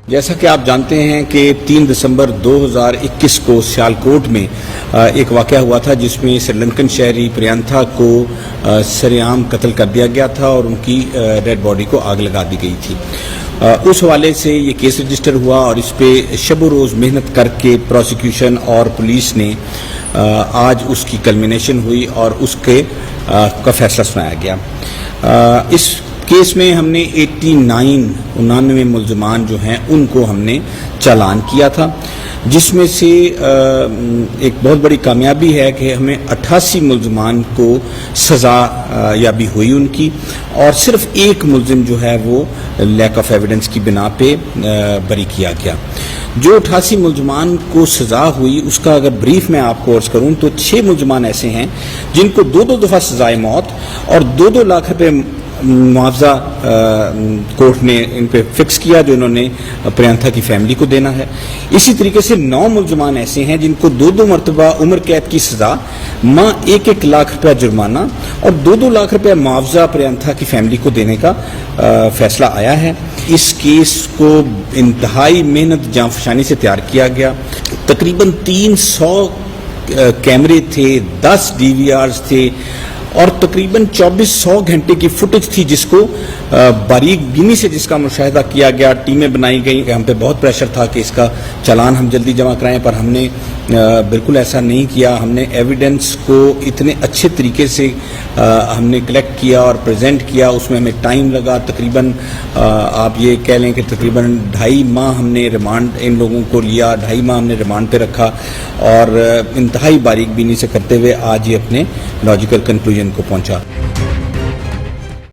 جیسا کہ آپ جانتے ہیں کہ 3 دسمبر 2021 کو سیالکوٹ میں ایک واقعہ ہوا تھا جس میں سری لنکن شہری پریانتھا کو سرعام قتل کر دیا گیا تھا اور ان کی ڈیڈ باڈی کو آگ لگا دی گئی تھی۔ اس حوالے سے یہ کیس رجسٹر ہوا اور اس پہ شب و روز محنت کر کے پروسیکیوشن اور پولیس نے آج اس کی کلمینیشن ہوئی اور اس کا فیصلہ سنایا گیا۔ اس کیس میں ہم نے 89 ملزمان جو ہیں ان کو ہم نے چالان کیا تھا، جس میں سے ایک بہت بڑی کامیابی ہے کہ ہمیں 88 ملزمان کو سزا یابی ہوئی ان کی، اور صرف ایک ملزم جو ہے وہ لیک آف ایویڈنس کی بنا پہ بری کیا گیا۔ جو 88 ملزمان کو سزا ہوئی اس کا اگر بریف میں آپ کو عرض کروں تو 6 ملزمان ایسے ہیں جن کو 2 دفعہ سزائے موت اور 2 لاکھ روپے معاوضہ کورٹ نے ان پہ فکس کیا جو انہوں نے پریانتھا کی فیملی کو دینا ہے۔ اسی طریقے سے 9 ملزمان ایسے ہیں جن کو 2 مرتبہ عمر قید کی سزا، 1 لاکھ روپیہ جرمانہ اور 2 لاکھ روپیہ معاوضہ پریانتھا کی فیملی کو دینے کا فیصلہ آیا ہے۔ اس کیس کو انتہائی محنت جانفشانی سے تیار کیا گیا۔ تقریباً 300 کیمرے تھے، 10 DVRs تھے اور تقریباً 2400 گھنٹے کی فوٹیج تھی جس کو باریک بینی سے جس کا مشاہدہ کیا گیا۔ ٹیمیں بنائی گئیں، ہم پہ بہت پریشر تھا کہ اس کا چالان ہم جلدی جمع کرائیں، پر ہم نے بالکل ایسا نہیں کیا۔ ہم نے ایویڈنس کو اتنے اچھے طریقے سے ہم نے کلیکٹ کیا اور پریزنٹ کیا، اس میں ہمیں ٹائم لگا تقریباً آپ یہ کہہ لیں کہ تقریباً 2.5 ماہ ہم نے ریمانڈ ان لوگوں کو لیا، 2.5 ماہ ہم نے ریمانڈ پہ رکھا اور انتہائی باریک بینی سے کرتے ہوئے آج یہ اپنے لاجیکل کنکلوژن کو پہنچا۔